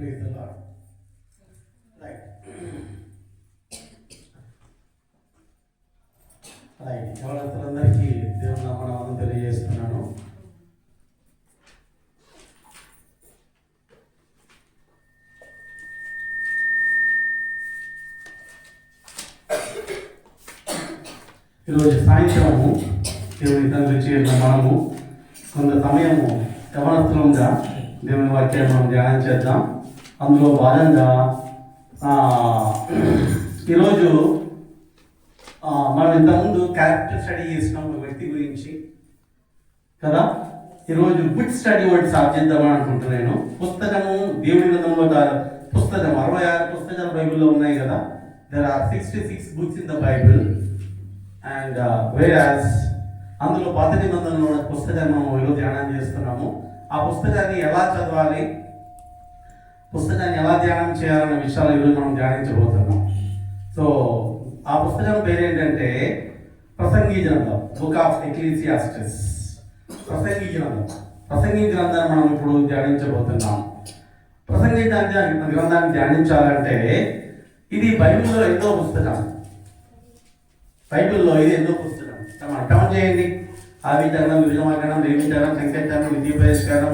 Praise the Lord. Right right యవనస్తులందరికీ దేవుని నామమున తెలియజేస్తున్నాను. ఈరోజు సాయంత్రము దేవుని తండ్రి చేరిన మనము కొంత సమయము యవనస్తులంగా దేవుని వాక్యాన్ని మనం ధ్యానం చేద్దాం. అందులో భాగంగా ఈరోజు మనం ఇంతకుముందు క్యారెక్టర్ స్టడీ చేసినాం ఒక వ్యక్తి గురించి కదా. ఈరోజు బుక్ స్టడీ ఒకటి స్టార్ట్ చేద్దామని అనుకుంటున్నాను. పుస్తకము దేవుని గ్రంథంలో పుస్తకం 66 పుస్తకాలు బైబిల్లో ఉన్నాయి కదా. There are 66 books in the Bible. And వేరాస్ అందులో పాత నిబంధనలో ఉన్న పుస్తకాన్ని మనం ఈరోజు ధ్యానం చేస్తున్నాము. ఆ పుస్తకాన్ని ఎలా చదవాలి, పుస్తకాన్ని ఎలా ధ్యానం చేయాలనే విషయాలు ఈరోజు మనం ధ్యానించబోతున్నాం. సో ఆ పుస్తకం పేరేంటంటే ప్రసంగి గ్రంథం, బుక్ ఆఫ్ ఎక్లీసియాస్టిస్. ప్రసంగి గ్రంథాన్ని మనం ఇప్పుడు ధ్యానించబోతున్నాం. ప్రసంగి గ్రంథాన్ని ధ్యానించాలంటే ఇది బైబిల్లో ఎన్నో పుస్తకం. బైబిల్లో ఇది ఎన్నో పుస్తకం. కౌంట్ చేయండి. ఆదికాండం, విజయవాకరణం, లేవికాండం, సంఖ్యాకాండం, విద్యోపదేశకాండం,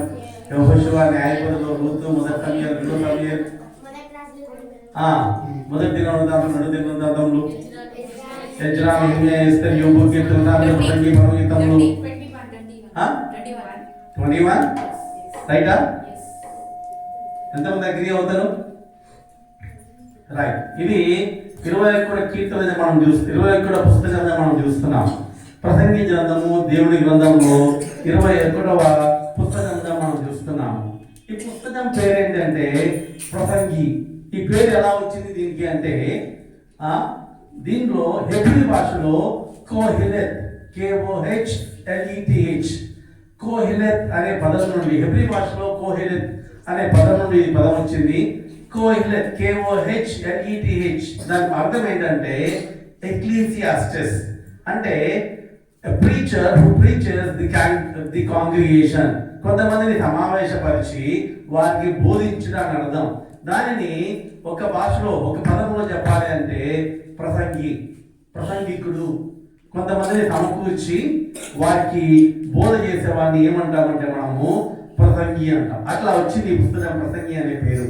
యెహోషువ, న్యాయపదులు, రూతు, మొదటి సమూయేలు, రెండో సమూయేలు, మొదటి దినవృత్తాంతం, రెండు దినవృత్తాంతములు, ఎజ్రా, నెహెమియా, ఎస్తేర్, యోబు, కీర్తనలు, ప్రసంగి, పరమగీతములు. 21 రైటా? ఎంతమంది అగ్రీ అవుతారు? రైట్. ఇది 21 కీర్తనగా మనం 21 పుస్తకంగా మనం చూస్తున్నాం. ప్రసంగి గ్రంథము దేవుడి గ్రంథంలో 21వ పుస్తకంగా మనం చూస్తున్నాము. ఈ పుస్తకం పేరేంటంటే ప్రసంగి. ఈ పేరు ఎలా వచ్చింది దీనికి అంటే దీనిలో హెబ్రీ భాషలో కోహెలెత్, KOHLETH, కోహెలెత్ అనే పదం నుండి, హెబ్రీ భాషలో కోహెలెత్ అనే పదం నుండి ఈ పదం వచ్చింది. కోహెలెత్, KOHLETH. దాని అర్థం ఏంటంటే ఎక్లీసియాస్టిస్, అంటే preacher who preaches the congregation. కొంతమందిని సమావేశపరిచి వారికి బోధించడం అని అర్థం. దానిని ఒక భాషలో ఒక పదంలో చెప్పాలి అంటే ప్రసంగికుడు. కొంతమందిని సమకూర్చి వారికి బోధ చేసేవాడిని ఏమంటామంటే మనము ప్రసంగి అంటాం. అట్లా వచ్చింది ఈ పుస్తకం ప్రసంగి అనే పేరు.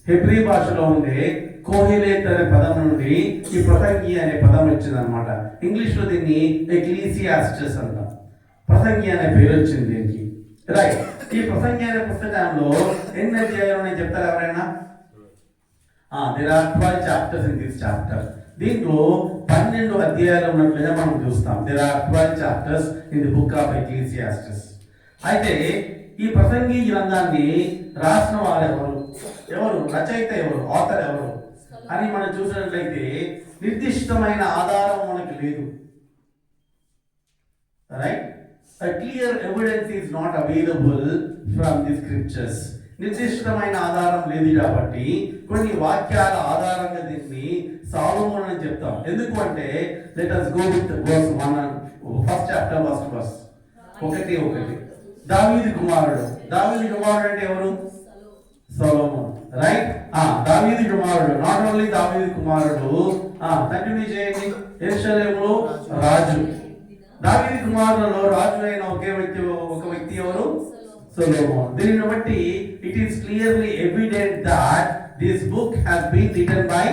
హెబ్రీ భాషలో ఉండే కోహెలెత్ అనే పదం నుండి ఈ ప్రసంగి అనే పదం వచ్చింది అనమాట. ఇంగ్లీష్లో దీన్ని ఎక్లీసియాస్టిస్ అంటాం. ప్రసంగి అనే పేరు వచ్చింది దీనికి. రైట్. ఈ ప్రసంగి అనే పుస్తకంలో ఎన్ని అధ్యాయాలు ఉన్నాయి చెప్తారు ఎవరైనా? There are 12 chapters in this chapter. దీంట్లో 12 అధ్యాయాలు ఉన్నట్లుగా మనం చూస్తాం. There are 12 chapters in the book of Ecclesiastes. అయితే ఈ ప్రసంగి గ్రంథాన్ని రాసిన వారు ఎవరు, రచయిత ఎవరు, ఆథర్ ఎవరు అని మనం చూసినట్లయితే నిర్దిష్టమైన ఆధారం మనకు లేదు. Right. A clear evidence is not available from the scriptures. నిర్దిష్టమైన ఆధారం లేదు కాబట్టి కొన్ని వాక్యాల ఆధారంగా దీన్ని సాలోమోను అని చెప్తాం. ఎందుకు అంటే let us go with verse 1 and first chapter first verse. 1 దావీదు కుమారుడు అంటే ఎవరు? సొలొమోన్. రైట్. దావీదు కుమారుడు. నాట్ ఓన్లీ దావీదు కుమారుడు, కంటిన్యూ చేయండి. యెరూషలేములో రాజు. దావీదు కుమారులలో రాజు అయిన ఒక వ్యక్తి ఎవరు? సొలొమోన్. దీనిని బట్టి it is clearly evident that this book has been written by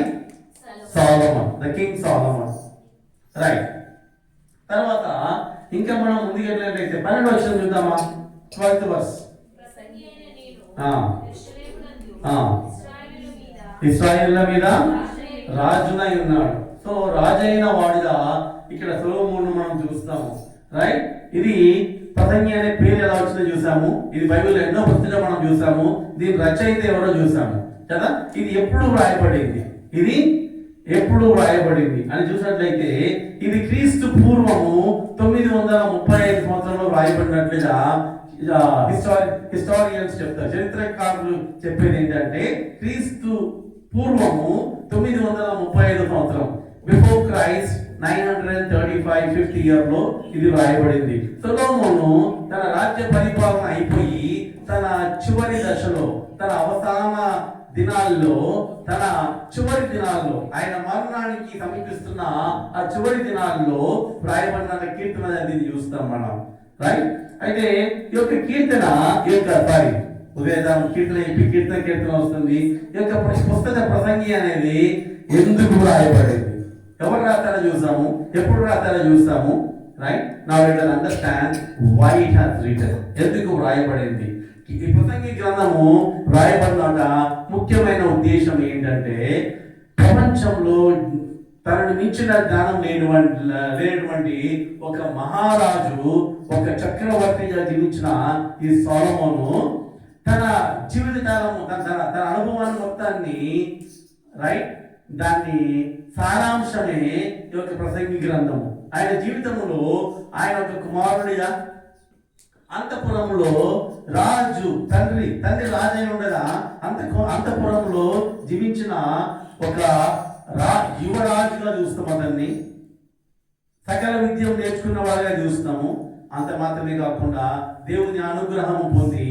Solomon, the king Solomon. Right. తర్వాత ఇంకా మనం ముందుకెళ్ళినట్లయితే 12వ వచనం చూద్దామా? 12th verse. ఇశ్రాయేలుల మీద రాజునై ఉన్నాడు. సో రాజైన వాడిగా ఇక్కడ సొలొమోను మనం చూస్తాము. రైట్. ఇది ప్రసంగి అనే పేరు ఎలా వచ్చిందో చూసాము. ఇది బైబిల్లో ఎన్నో పుస్తకాలు మనం చూసాము. దీని రచయిత ఎవరో చూసాము కదా. ఇది ఎప్పుడు వ్రాయబడింది అని చూసినట్లయితే ఇది క్రీస్తు పూర్వము 935 సంవత్సరంలో వ్రాయబడినట్లుగా హిస్టారియన్స్ చెప్తారు. చరిత్రకారులు చెప్పేది ఏంటంటే క్రీస్తు పూర్వము 935 సంవత్సరం, బిఫోర్ క్రైస్ట్ 935 year లో ఇది వ్రాయబడింది. సొలొమోను తన రాజ్య పరిపాలన అయిపోయి తన చివరి దశలో, తన అవసాన దినాల్లో, తన చివరి దినాల్లో, ఆయన మరణానికి సమీపిస్తున్న ఆ చివరి దినాల్లో రాయబడిన కీర్తన అనేది చూస్తాం మనం, రైట్. అయితే ఈ యొక్క కీర్తన, ఉదయం కీర్తన వస్తుంది. ఈ యొక్క పుస్తక ప్రసంగి అనేది ఎందుకు రాయబడింది, ఎవరు రాస్తారో చూసాము, ఎప్పుడు రాస్తారో చూస్తాము, right. Now let us understand why it has written, ఎందుకు రాయబడింది. ఈ ప్రసంగి గ్రంథము రాయబడిన ముఖ్యమైన ఉద్దేశం ఏంటంటే, ప్రపంచంలో తనను మించిన జ్ఞానం లేనటువంటి ఒక మహారాజు, ఒక చక్రవర్తిగా జీవించిన ఈ సొలొమోను తన జీవితకాలము, తన అనుభవాన్ని మొత్తాన్ని, రైట్, దాన్ని సారాంశమే ఈ యొక్క ప్రసంగి గ్రంథము. ఆయన జీవితంలో ఆయన ఒక కుమారుడిగా అంతఃపురంలో రాజు, తండ్రి రాజు అయి ఉండగా అంతఃపురంలో జీవించిన ఒక యువరాజుగా చూస్తాం. అతన్ని సకల విద్యను నేర్చుకున్న వాడిగా చూస్తాము. అంత మాత్రమే కాకుండా దేవుని అనుగ్రహం పొంది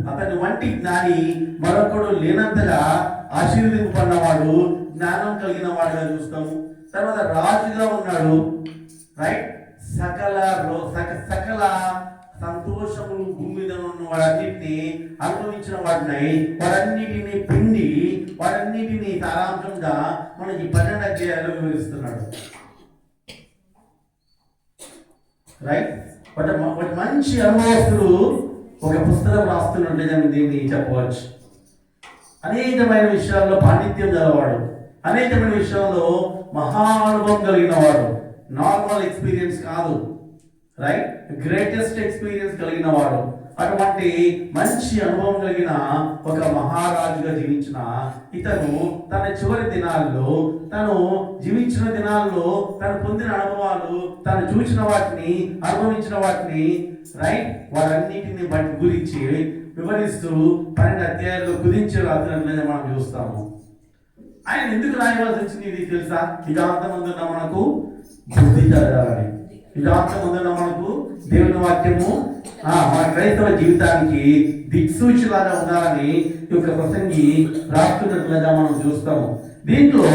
అతని వంటి జ్ఞాని మరొకడు లేనంతగా ఆశీర్వదింపబడినవాడు, జ్ఞానం కలిగిన వాడుగా చూస్తాము. తర్వాత రాజుగా ఉన్నాడు, రైట్. సకల సంతోషములు భూమి మీద ఉన్న వాడన్నిటిని అనుభవించిన వాడన్నిటిని పిండి వాడన్నిటిని సారాంశంగా మనకి 12 అధ్యాయాలు వివరిస్తున్నాడు, రైట్. వాటి మంచి అనుభవస్తులు ఒక పుస్తకం రాస్తున్నట్లుగా దీన్ని చెప్పవచ్చు. అనేకమైన విషయాల్లో పాండిత్యం గలవాడు, అనేకమైన విషయాల్లో మహానుభవం కలిగిన వాడు, నార్మల్ ఎక్స్పీరియన్స్ కాదు, రైట్, గ్రేటెస్ట్ ఎక్స్పీరియన్స్ కలిగిన వాడు. అటువంటి మంచి అనుభవం కలిగిన ఒక మహారాజుగా జీవించిన ఇతను తన చివరి దినాల్లో, తను జీవించిన దినాల్లో తను పొందిన అనుభవాలు, తను చూసిన వాటిని, అనుభవించిన వాటిని, రైట్, వాటన్నిటిని బట్టి గురించి వివరిస్తూ 12 అధ్యాయాల్లో కుదించి రాసినట్లుగా మనం చూస్తాము. ఆయన ఎందుకు రాయవలసి వచ్చింది ఇది తెలుసా? ఇదాంతమందున్న మనకు బుద్ధి కలగాలని, ఇదాంతమందున్న మనకు దేవుని వాక్యము మన క్రైస్తవ జీవితానికి దిక్సూచిలాగా ఉండాలని ఈ యొక్క ప్రసంగి రాస్తున్నట్లుగా మనం చూస్తాము. దీంట్లో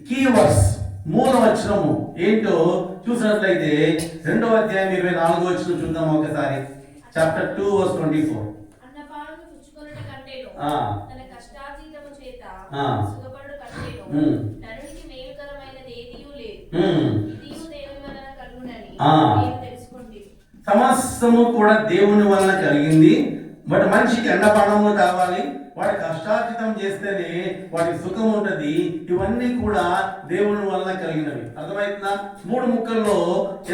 కీ వర్డ్స్, మూల వచనము ఏంటో చూసినట్లయితే 2వ అధ్యాయం 24వ వచనం చూద్దాం ఒకసారి. Chapter 2 verse 24. సమస్తము కూడా దేవుని వలన కలిగింది. బట్ మనిషికి అన్నపానము కావాలి, వాడి కష్టార్జితం చేస్తేనే వాడి సుఖం ఉంటది. ఇవన్నీ కూడా దేవుని వలన కలిగినవి. అర్థమవుతుందా? 3 ముక్కల్లో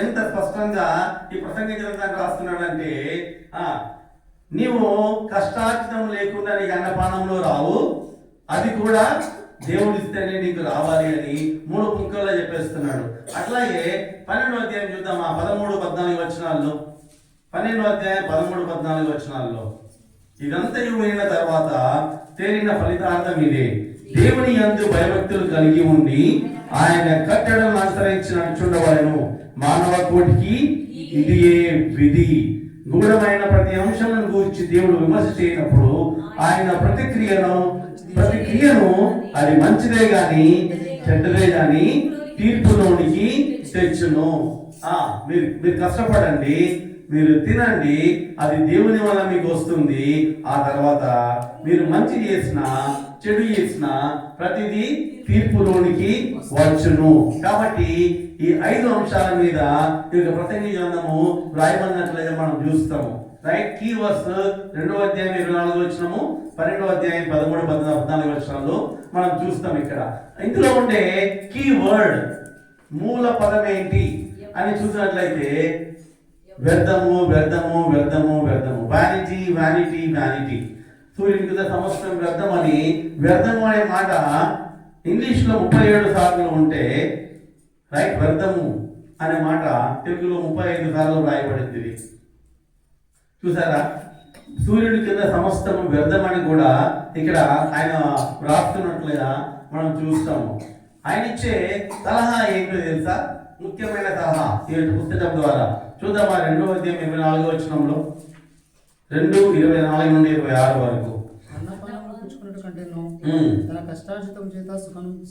ఎంత స్పష్టంగా ఈ ప్రసంగ గ్రంథాన్ని రాస్తున్నాడంటే, నీవు కష్టార్జితం లేకుండా నీకు అన్నపానంలో రావు, అది కూడా దేవుడు ఇస్తేనే నీకు రావాలి అని 3 ముక్కల్లో చెప్పేస్తున్నాడు. అట్లాగే 12వ అధ్యాయం చూద్దామా, 13-14 వచనాల్లో. 12వ అధ్యాయం 13-14 వచనాల్లో ఇదంతా వినిన తర్వాత తేలిన ఫలితార్థం ఇదే: దేవుని యందు భయభక్తులు కలిగి ఉండి ఆయన కట్టడలను అనుసరించి నడుచుండవలెను. మానవ కోటికి ఇదియే విధి. గూఢమైన ప్రతి అంశమును గూర్చి దేవుడు విమర్శ చేయనప్పుడు ఆయన ప్రతిక్రియను అది మంచిదే గాని చెడ్డదే గాని తీర్పులోనికి తెచ్చును. మీరు కష్టపడండి, మీరు తినండి, అది దేవుని వల్ల మీకు వస్తుంది. ఆ తర్వాత మీరు మంచి చేసినా చెడు చేసినా ప్రతిదీ తీర్పులోనికి వచ్చును. కాబట్టి ఈ 5 అంశాల మీద ఈ ప్రసంగి గ్రంథము రాయబడినట్లుగా మనం చూస్తాము, రైట్. కీ వర్స్ 2వ అధ్యాయం 24వ వచనము, 12వ అధ్యాయం 13-14 వచనాల్లో మనం చూస్తాం. ఇక్కడ ఇందులో ఉండే కీ వర్డ్, మూల పదం ఏంటి అని చూసినట్లయితే వ్యర్థము, వ్యర్థము, వ్యర్థము, వ్యర్థము. Vanity, vanity, vanity. సూర్యుని కింద సమస్తం వ్యర్థం అని, వ్యర్థము అనే మాట ఇంగ్లీష్లో 37 సార్లు ఉంటే, రైట్, వ్యర్థము అనే మాట తెలుగులో 35 సార్లు రాయబడింది. చూసారా? సూర్యుడి కింద సమస్తము వ్యర్థమని కూడా ఇక్కడ ఆయన రాస్తున్నట్లుగా మనం చూస్తాము. ఆయన ఇచ్చే సలహా ఏంటో తెలుసా? ముఖ్యమైన సలహా ఈ పుస్తకం ద్వారా చూద్దామా. 2వ అధ్యాయం 24వ వచనంలో, 2:24 నుండి 26 వరకు. అన్నపానములు పుచ్చుకున్నట్టు కంటేను ఉమ్, తన కష్టార్జితం చేత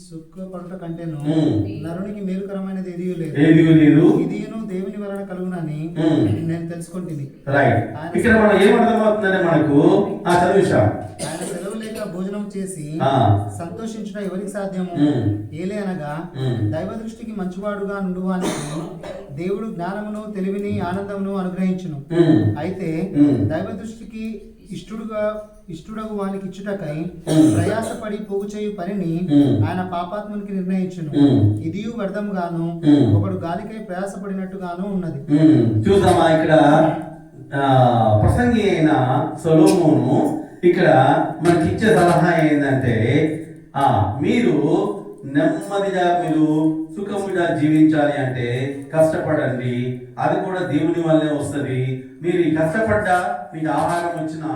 సుఖపడుట కంటేను ఉమ్. నరునికి మేలుకరమైనది ఏదియూ లేదు. ఏది లేదు. ఇదియును దేవుని వలన కలుగునని ఉమ్. నేను తెలుసుకుంటుంది. రైట్. ఇక్కడ మనం ఏమర్థమవుతుందంటే మనకు చదివిషాం. ఆయన సెలవు లేక భోజనం చేసి సంతోషించుట ఎవరికి సాధ్యము? ఏలే అనగా దైవ దృష్టికి మంచివాడుగా నుండువానికి దేవుడు జ్ఞానమును తెలివిని ఆనందమును అనుగ్రహించును. అయితే దైవ దృష్టికి ఇష్టడగు వానికి ఇచ్చుటకై ప్రయాసపడి పోగు చేయు పనిని ఆయన పాపాత్మునికి నిర్ణయించును. ఇది వ్యర్థముగాను ఒకడు గాలికై ప్రయాసపడినట్టుగాను ఉన్నది. చూద్దామా, ఇక్కడ ప్రసంగి అయిన సొలొమోను ఇక్కడ మనకి ఇచ్చే సలహా ఏంటంటే మీరు నెమ్మదిగా మీరు సుఖముగా జీవించాలి అంటే కష్టపడండి, అది కూడా దేవుని వల్లే వస్తుంది. మీరు కష్టపడ్డా మీకు ఆహారం వచ్చినా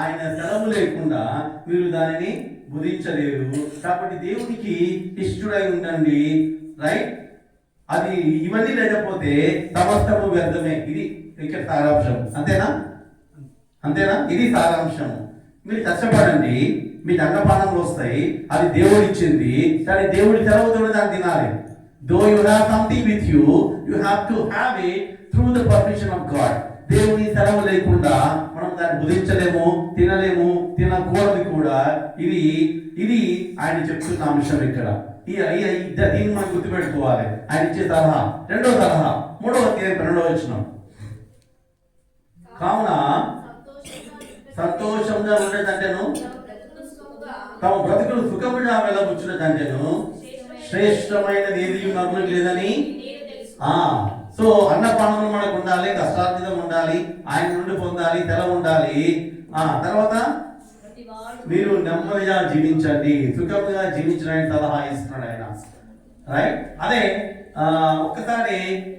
ఆయన సెలవు లేకుండా మీరు దానిని భుజించలేరు. కాబట్టి దేవునికి ఇష్టడై ఉండండి. రైట్. అది ఇవన్నీ లేకపోతే సమస్తము వ్యర్థమే. ఇది ఇక్కడ సారాంశం. అంతేనా? ఇది సారాంశం. మీరు కష్టపడండి, మీకు అన్నపానములు వస్తాయి, అది దేవుడు ఇచ్చింది. కానీ దేవుడి సెలవుతో దాన్ని తినాలి. Though you have something with you, you have to have it through the permission of God. దేవుని సెలవు లేకుండా మనం దాన్ని భుజించలేము, తినలేము, తినకూడదు కూడా. ఇది ఆయన చెప్తున్న అంశం ఇక్కడ. దీన్ని మనం గుర్తుపెట్టుకోవాలి. ఆయన ఇచ్చే సలహా. రెండో సలహా 3వ అధ్యాయం 12వ వచనం. కావున సంతోషంగా ఉండేదంటేను తమ బ్రతుకులు సుఖముగా వెళ్ళబుచ్చున్నదంటేను శ్రేష్టమైనది ఏది నరులకు లేదని. సో అన్నపానములు మనకు ఉండాలి, కష్టార్జితం ఉండాలి, ఆయన నుండి పొందాలి, తెల ఉండాలి. తర్వాత మీరు నెమ్మదిగా జీవించండి, సుఖముగా జీవించడానికి సలహా ఇస్తున్నాడు ఆయన. రైట్. అదే ఒక్కసారి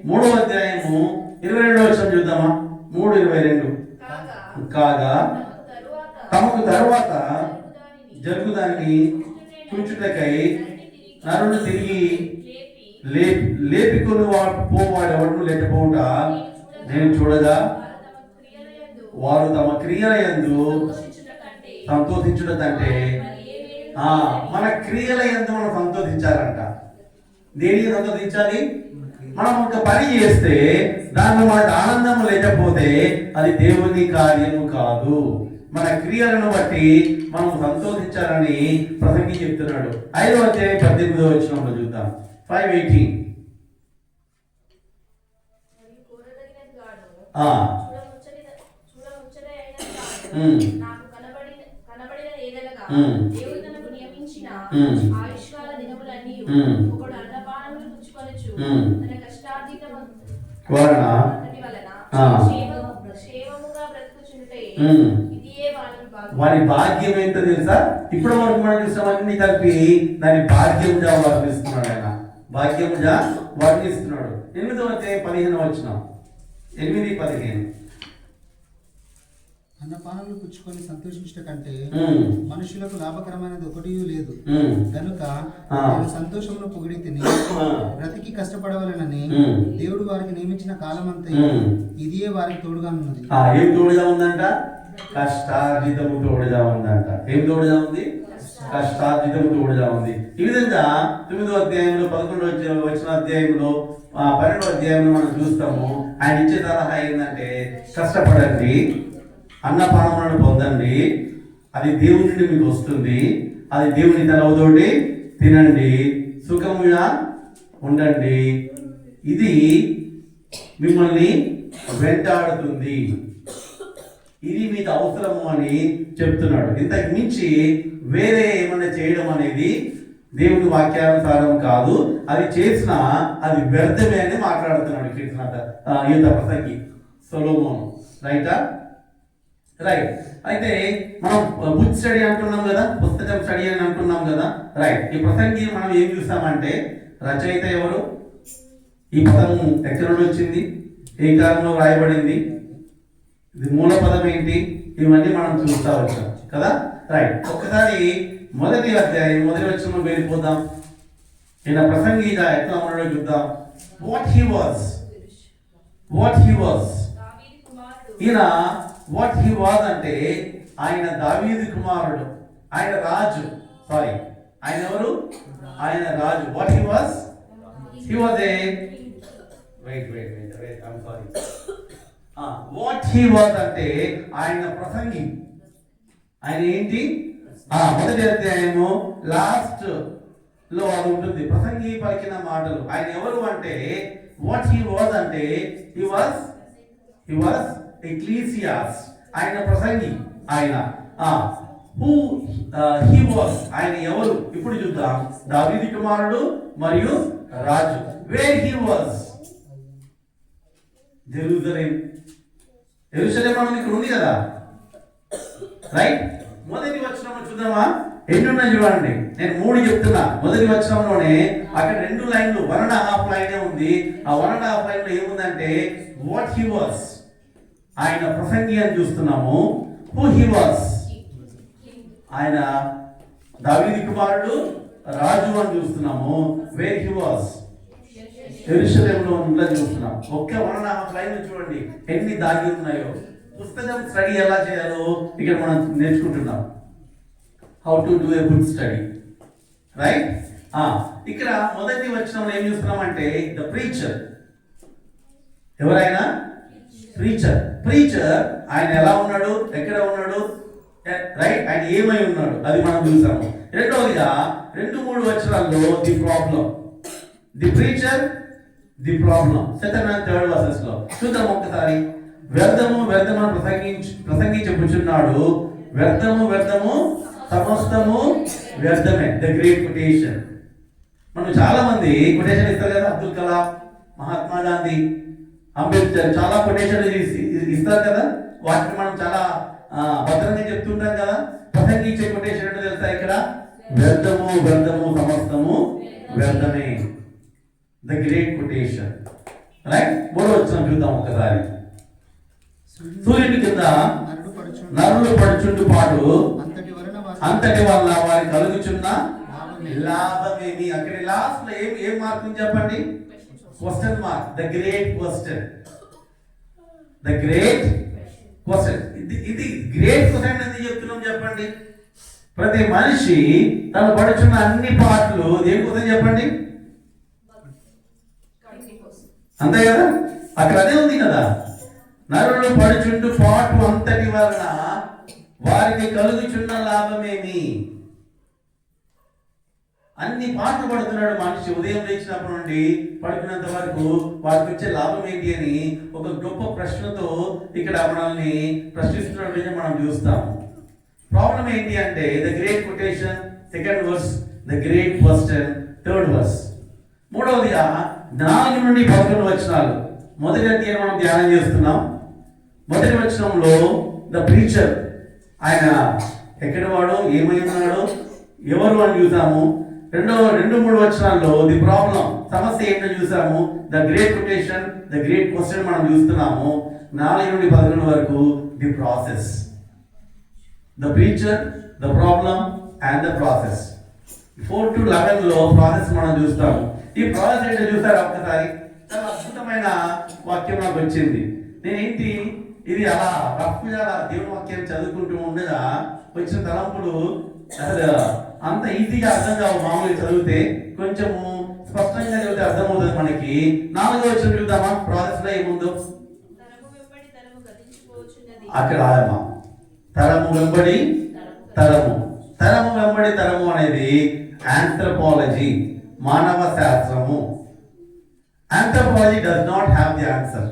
3వ అధ్యాయము 22వ వచనం చూద్దామా. 3:22. కాగా తమకు తరువాత జరుగుదాన్ని చూచుటకై నరుని తిరిగి లేపికొని పోవాడు ఎవరు లేకపోవుట నేను చూడగా వారు తమ క్రియల యందు సంతోషించుటంటే మన క్రియల యందు మనం సంతోషించాలంట. దేనికి సంతోషించాలి? మనం ఒక పని చేస్తే దాంట్లో మనకు ఆనందం లేకపోతే అది దేవుని కార్యము కాదు. మన క్రియలను బట్టి మనం సంతోషించాలని ప్రసంగి చెప్తున్నాడు. 5వ అధ్యాయం 18వ వచనంలో చూద్దాం. 5:18. వారి భాగ్యం ఏంటో తెలుసా? ఇప్పుడు వరకు మనం చూసామన్నీ కలిపి దాని భాగ్యంగా వర్ణిస్తున్నాడు ఆయన. భాగ్యంగా వర్ణిస్తున్నాడు. 8వ అధ్యాయం 15వ వచనం. 8:15. అన్నపానములు పుచ్చుకొని సంతోషించట కంటే మనుషులకు లాభకరమైనది ఒకటి లేదు గనుక నేను సంతోషమును పొగిడి తిని బ్రతికి కష్టపడవలనని దేవుడు వారికి నియమించిన కాలమంతా ఇదియే వారికి తోడుగా ఉన్నది. ఏం తోడుగా ఉందంట? కష్టార్జితము తోడుగా ఉందంట. ఏం తోడుగా ఉంది? కష్టార్జితము తోడుగా ఉంది. ఈ విధంగా 9వ అధ్యాయంలో 11వ వచన అధ్యాయంలో 12వ అధ్యాయంలో మనం చూస్తాము. ఆయన ఇచ్చే సలహా ఏంటంటే కష్టపడండి, అన్నపానములను పొందండి, అది దేవుని నుండి మీకు వస్తుంది, అది దేవుని తెలవతోటి తినండి, సుఖముగా ఉండండి, ఇది మిమ్మల్ని వెంటాడుతుంది, ఇది మీకు అవసరము అని చెప్తున్నాడు. ఇంతకు మించి వేరే ఏమన్నా చేయడం అనేది దేవుని వాక్యానుసారం కాదు. అది చేసినా అది వ్యర్థమే అని మాట్లాడుతున్నాడు ఈత ప్రసంగి సొలొమోను. రైటా? రైట్. అయితే మనం బుక్ స్టడీ అంటున్నాం కదా, పుస్తకం స్టడీ అని అంటున్నాం కదా. రైట్. ఈ ప్రసంగి మనం ఏం చూస్తామంటే రచయిత ఎవరు, ఈ పదం ఎక్కడి నుండి వచ్చింది, ఏ కాలంలో రాయబడింది, ఇది మూల పదం ఏంటి, ఇవన్నీ మనం చూస్తా వచ్చాం కదా. రైట్. ఒక్కసారి మొదటి అధ్యాయం మొదటి వచనం వెళ్ళిపోదాం. ఈయన ప్రసంగిగా ఎట్లా ఉన్నాడో చూద్దాం. వాట్ హీ వాజ్ ఈయన వాట్ హీ వాజ్ అంటే ఆయన దావీదు కుమారుడు, ఆయన రాజు. సారీ, ఆయన ఎవరు? ఆయన రాజు. What he was? He was a wait I'm sorry. What he was అంటే ఆయన ప్రసంగి. ఆయన ఏంటి? మొదటి అధ్యాయము లాస్ట్ లో అది ఉంటుంది, ప్రసంగి పలికిన మాటలు. ఆయన ఎవరు అంటే వాట్ హీ వాజ్ అంటే హీ వాజ్ ఎక్లీసియాస్. ఆయన ప్రసంగి. ఆయన హూ హీ వాజ్, ఆయన ఎవరు? ఇప్పుడు చూద్దాం. దావీదు కుమారుడు మరియు రాజు. Where he was? జెరూసలేం. యెరూషలేం మనం ఇక్కడ ఉంది కదా, రైట్? మొదటి వచనం చూద్దామా? ఎన్ని ఉన్నాయి చూడండి. నేను 3 చెప్తున్నా. మొదటి వచనంలోనే అక్కడ 2 లైన్లు, 1.5 లైనే ఉంది. ఆ 1.5 లైన్ లో ఏముందంటే వాట్ హీ వాజ్, ఆయన ప్రసంగి అని చూస్తున్నాము. హూ హీ వాజ్, ఆయన దావీదు కుమారుడు రాజు అని చూస్తున్నాము. వేర్ హీ వాజ్, యెరూషలేంలో ఉందని చూస్తున్నాం. ఒక్క 1.5 లైన్ చూడండి ఎన్ని దాగి ఉన్నాయో. పుస్తకం స్టడీ ఎలా చేయాలో ఇక్కడ మనం నేర్చుకుంటున్నాం. How to do a good study, right? ఇక్కడ మొదటి వచనంలో ఏం చూస్తున్నామంటే ద ప్రీచర్. ఎవరైనా? ప్రీచర్. ఆయన ఎలా ఉన్నాడు, ఎక్కడ ఉన్నాడు, రైట్? ఆయన ఏమై ఉన్నాడు, అది మనం చూసాము. రెండవదిగా 2-3 వచనాల్లో the problem. The preacher, the problem. Second and third versus లో చూద్దాం ఒక్కసారి. వ్యర్థము ప్రసంగించుచున్నాడు, వ్యర్థము సమస్తము వ్యర్థమే. The great quotation. మనం చాలా మంది కొటేషన్ ఇస్తారు కదా. అబ్దుల్ కలాం, మహాత్మా గాంధీ, అంబేద్కర్ చాలా కొటేషన్లు ఇస్తారు కదా. వాటిని మనం చాలా భద్రంగా చెప్తుంటాం కదా. ప్రసంగించే కొటేషన్ అంటే తెలుసా? ఇక్కడ వ్యర్థము సమస్తము వ్యర్థమే. The great quotation, right? 3వ వచనం చూద్దాం ఒకసారి. సూర్యుని కింద నరులు పడుచుండు పాటు అంతటి వల్ల వారి కలుగుచున్న లాభమేమి. అక్కడ లాస్ట్ లో ఏం మార్క్ ఉంది చెప్పండి? Question mark. The great question. ఇది గ్రేట్ క్వశ్చన్ ఎందుకు చెప్తున్నాం చెప్పండి? ప్రతి మనిషి తను పడుచున్న అన్ని పాటలు దేనికోసం చెప్పండి? అంతే కదా, అక్కడ అదే ఉంది కదా. నరులు పడుచుండు పాటు అంతటి వలన వారికి కలుగుచున్న లాభమేమి. అన్ని పాటలు పడుతున్నాడు మనిషి ఉదయం లేచినప్పటి నుండి పడుకున్నంత వరకు. వారికి వచ్చే లాభం ఏంటి అని ఒక గొప్ప ప్రశ్నతో ఇక్కడ మనల్ని ప్రశ్నిస్తున్నట్టు మనం చూస్తాము. ప్రాబ్లం ఏంటి అంటే the great quotation, second verse, the great question, third verse. మూడవదిగా 4 నుండి 11 వచనాలు. మొదటి అధ్యాయం మనం ధ్యానం చేస్తున్నాం. మొదటి వచనంలో ద ప్రీచర్, ఆయన ఎక్కడ వాడు, ఏమై ఉన్నాడు, ఎవరు అని చూసాము. 2-3 వచనాల్లో ది ప్రాబ్లం, సమస్య ఏంటో చూసాము. The great quotation, the great question మనం చూస్తున్నాము. 4 నుండి 11 వరకు the process. The preacher, the problem and the process. 4 to 11 లో ప్రాసెస్ మనం చూస్తాము. ఈ ప్రాసెస్ ఏంటో చూసారా ఒక్కసారి? చాలా అద్భుతమైన వాక్యం నాకు వచ్చింది. నేనేంటి ఇది అలా రఫ్గా దేవుని వాక్యం చదువుకుంటూ ఉండగా వచ్చిన తలంపులు అసలు అంత ఈజీగా అర్థం కావు. మామూలుగా చదివితే కొంచెము స్పష్టంగా చదివితే అర్థమవుతుంది మనకి. 4వ వచనం చూద్దామా? ప్రాసెస్ లో ఏముందో అక్కడ తరము వెంబడి తరము అనేది ఆంథ్రోపాలజీ, మానవ శాస్త్రము. Anthropology does not have the answer.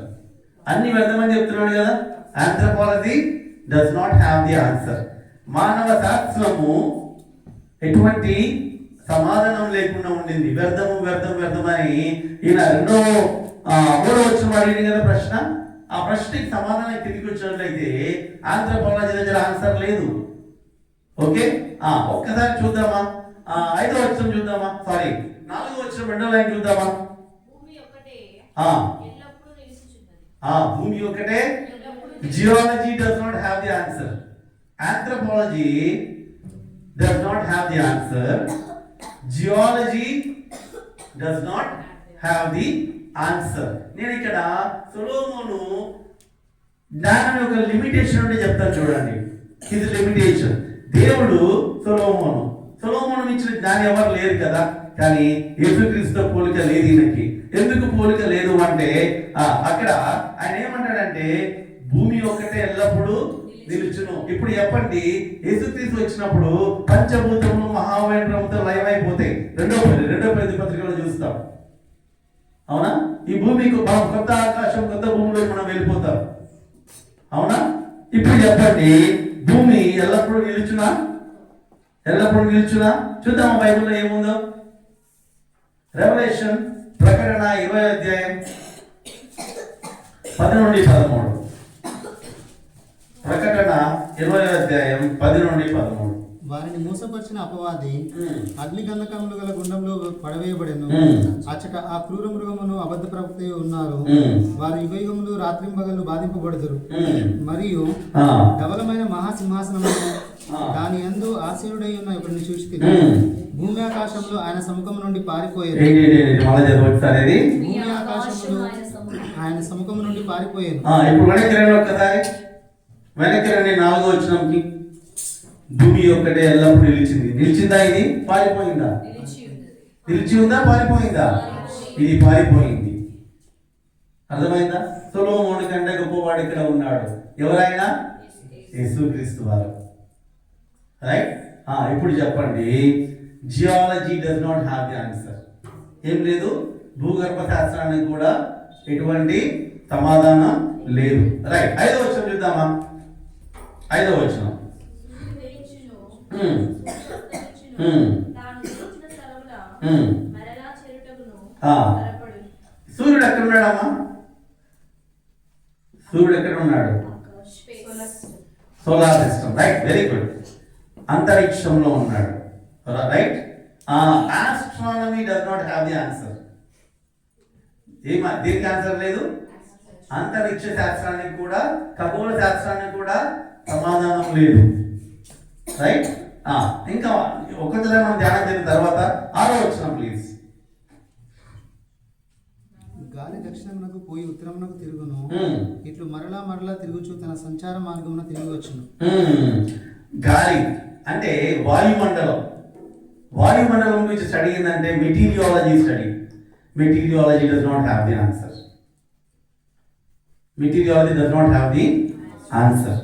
అన్ని వ్యర్థమని చెప్తున్నాడు కదా. Anthropology does not have the answer. మానవ శాస్త్రము ఎటువంటి సమాధానం లేకుండా ఉండింది. వ్యర్థమని ఈయన 3వ వచనం అడిగింది కదా ప్రశ్న. ఆ ప్రశ్నకి సమాధానం తిరిగి వచ్చినట్లయితే ఆంథ్రోపాలజీ దగ్గర ఆన్సర్ లేదు. ఓకే, ఒక్కసారి చూద్దామా? 5వ వచనం చూద్దామా? సారీ, 4వ వచనం 2వ లైన్ చూద్దామా? భూమి ఒకటే. Geology does not have the answer. Anthropology does not have the answer. Geology does not have the answer. నేను ఇక్కడ సొలొమోను జ్ఞానం యొక్క లిమిటేషన్ అంటే చెప్తాను చూడండి. ఇది లిమిటేషన్. దేవుడు సొలొమోను ఇచ్చిన జ్ఞానం ఎవరు లేరు కదా, కానీ యేసుక్రీస్తుతో పోలిక లేదు ఈయనకి. ఎందుకు పోలిక లేదు అంటే అక్కడ ఆయన ఏమంటాడంటే భూమి ఒక్కటే ఎల్లప్పుడూ నిలుచును. ఇప్పుడు చెప్పండి, యేసుక్రీస్తు వచ్చినప్పుడు పంచభూతములు మహావేంద్రముతో లయమైపోతాయి. రెండో పత్రికలో చూస్తాం, అవునా? ఈ భూమికి కొత్త ఆకాశం కొత్త భూమిలో మనం వెళ్ళిపోతాం, అవునా? ఇప్పుడు చెప్పండి, భూమి ఎల్లప్పుడూ నిలుచునా? చూద్దాం బైబిల్లో ఏముందో. రెవల్యూషన్ ప్రకటన 20వ అధ్యాయం 10 నుండి 13. ప్రకటన 20వ అధ్యాయం 10 నుండి 13. వారిని మోసపరిచిన అపవాది అగ్ని గంధకములు గల గుండంలో పడవేయబడెను. అచ్చట ఆ క్రూర మృగమును అబద్ధ ప్రవక్త ఉన్నారు. వారు యుగయుగములు రాత్రింబగళ్ళు బాధింపబడుదురు. మరియు ధవలమైన మహాసింహాసనము దాని యందు ఆసీనుడై ఉన్న ఒకరిని చూసి భూమి ఆకాశంలో ఆయన సముఖం నుండి పారిపోయారు. భూమి ఆకాశంలో ఆయన సముఖం నుండి పారిపోయారు. వెనక్కి రండి 4వ వచనంకి. భూమి ఒక్కటే ఎల్లప్పుడు నిలిచిందా? ఇది పారిపోయిందా? నిలిచి ఉందా? పారిపోయిందా? ఇది పారిపోయింది. అర్థమైందా? సొలొమోను కంటే గొప్పవాడు ఇక్కడ ఉన్నాడు. ఎవరైనా? యేసుక్రీస్తు వారు. రైట్. ఇప్పుడు చెప్పండి, geology does not have the answer. ఏం లేదు, భూగర్భ శాస్త్రానికి కూడా ఎటువంటి సమాధానం లేదు. రైట్. 5వ వచనం చూద్దామా? 5వ వచనం. సూర్యుడు ఎక్కడ ఉన్నాడమ్మా? సూర్యుడు ఎక్కడ ఉన్నాడు? Solar system. Right, very good. అంతరిక్షంలో ఉన్నాడు. Right. Astronomy does not have the answer. దీనికి ఆన్సర్ లేదు. అంతరిక్ష శాస్త్రానికి కూడా ఖగోళ శాస్త్రానికి కూడా సమాధానం లేదు. రైట్. ఇంకా ఒకటిలో మనం ధ్యానం చేసిన తర్వాత 6వ వచనం ప్లీజ్. గాలి దక్షిణమునకు పోయి ఉత్తరమునకు తిరుగును, ఇట్లు మరలా తిరుగుచు తన సంచార మార్గమున తిరిగి వచ్చును. గాలి అంటే వాయుమండలం. వాయుమండలం గురించి స్టడీ ఏంటంటే meteorology study. Meteorology does not have the answer. Meteorology does not have the answer.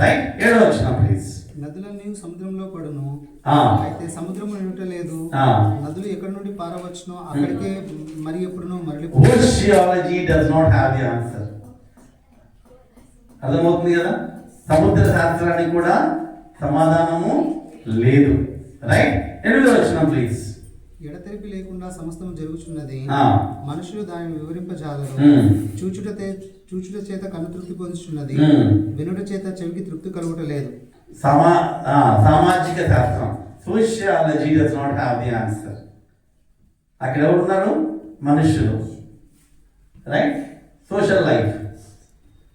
Right. 7వ వచనం ప్లీజ్. నదులన్నీ సముద్రంలో పడును, అయితే సముద్రము నిండలేదు. నదులు ఎక్కడి నుండి పారవచ్చునో అక్కడికే మరి ఎప్పుడునో మరలి. Oceanology does not have the answer. అర్థమవుతుంది కదా? సముద్ర శాస్త్రానికి కూడా సమాధానము లేదు. రైట్. 8వ వచనం ప్లీజ్. ఎడతెరిపి లేకుండా సమస్తము జరుగుచున్నది, మనుషులు దానిని వివరింపజాలరు. చూచుట చేత కన్ను తృప్తి పొందుచున్నది, వినుట చేత చెవికి తృప్తి కలుగుటలేదు. సామాజిక శాస్త్రం sociology does not have the answer. అక్కడ ఎవరు ఉన్నారు? మనుషులు. Right. Social life.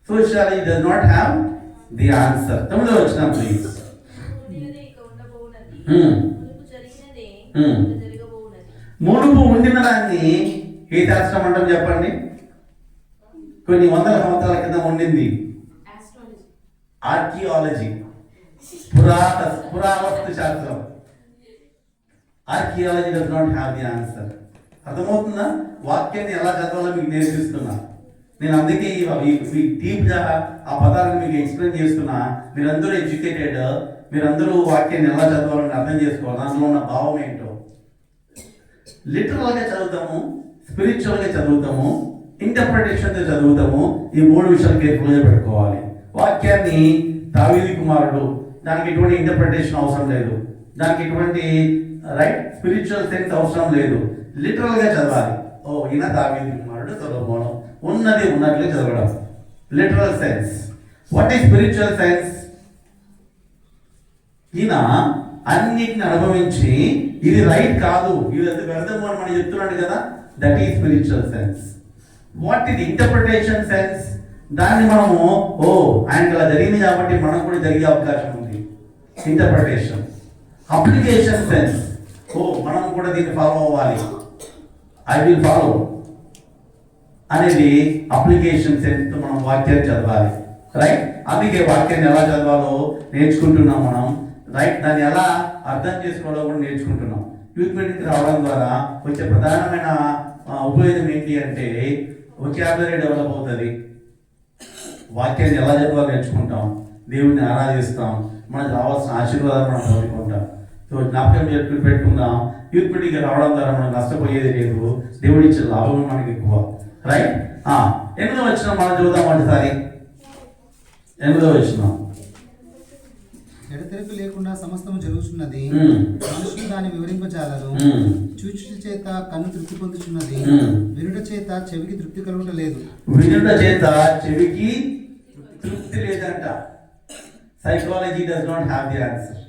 Sociology does not have the answer. 9వ వచనం ప్లీజ్. మునుపు ఉండిన దాన్ని ఏ శాస్త్రం అంటాం చెప్పండి? కొన్ని వందల సంవత్సరాల కింద ఉండింది ఆర్కియాలజీ, పురావస్తు శాస్త్రం. Archaeology does not have the answer. అర్థమవుతుందా? వాక్యాన్ని ఎలా చదవాలో మీకు నేర్పిస్తున్నా నేను. అందుకే ఈ డీప్గా ఆ పదాలను మీకు ఎక్స్ప్లెయిన్ చేస్తున్నా. మీరందరూ ఎడ్యుకేటెడ్, మీరందరూ వాక్యాన్ని ఎలా చదవాలని అర్థం చేసుకోవాలి. దాంట్లో ఉన్న భావం ఏంటో. లిటరల్గా చదువుతాము, స్పిరిచువల్గా చదువుతాము, ఇంటర్ప్రిటేషన్తో చదువుతాము. ఈ 3 విషయాలు కేర్ఫుల్గా పెట్టుకోవాలి. వాక్యాన్ని దావీదు కుమారుడు, దానికి ఎటువంటి ఇంటర్ప్రిటేషన్ అవసరం లేదు, దానికి ఎటువంటి రైట్ స్పిరిచువల్ సెన్స్ అవసరం లేదు. లిటరల్గా చదవాలి. ఈయన దావీదు కుమారుడు సొలొమోను, ఉన్నది ఉన్నట్లే చదవడం. Literal sense. What is spiritual sense? ఈయన అన్నిటిని అనుభవించి ఇది రైట్ కాదు, ఇది అది వ్యర్థము అని మనం చెప్తున్నాడు కదా. That is spiritual sense. What is interpretation sense? దాన్ని మనము ఆయనకి అలా జరిగింది కాబట్టి మనం కూడా జరిగే అవకాశం ఉంది. ఇంటర్ప్రిటేషన్. Application sense. మనం కూడా దీన్ని ఫాలో అవ్వాలి, ఐ విల్ ఫాలో అనేది అప్లికేషన్ సెన్స్ తో మనం వాక్యాన్ని చదవాలి. రైట్. అందుకే వాక్యాన్ని ఎలా చదవాలో నేర్చుకుంటున్నాం మనం, రైట్. దాన్ని ఎలా అర్థం చేసుకోవాలో కూడా నేర్చుకుంటున్నాం. యూత్ మీటింగ్కి రావడం ద్వారా వచ్చే ప్రధానమైన ఉపయోగం ఏంటి అంటే వొకాబులరీ డెవలప్ అవుతుంది, వాక్యాన్ని ఎలా చదవాలో నేర్చుకుంటాం, దేవుడిని ఆరాధిస్తాం, మనకు రావాల్సిన ఆశీర్వాదాలు మనం పొందుకుంటాం. సో జ్ఞాపకం పెట్టుకుందాం, యూత్ మీటింగ్కి రావడం ద్వారా మనం నష్టపోయేది లేదు, దేవుడి ఇచ్చే లాభం మనకి ఎక్కువ, రైట్. 8వ వచనం మనం చూద్దాం. ఒకసారి 8వ వచనం. ఎడతెరిపి లేకుండా సమస్తము జరుగుతున్నది, మనుషులు దాన్ని వివరింపజాలరు. చూచుట చేత కన్ను తృప్తి పొందుతున్నది, వినుట చేత చెవికి తృప్తి కలుగుట లేదు. వినుట చేత చెవికి తృప్తి లేదంట. Psychology does not have the answer.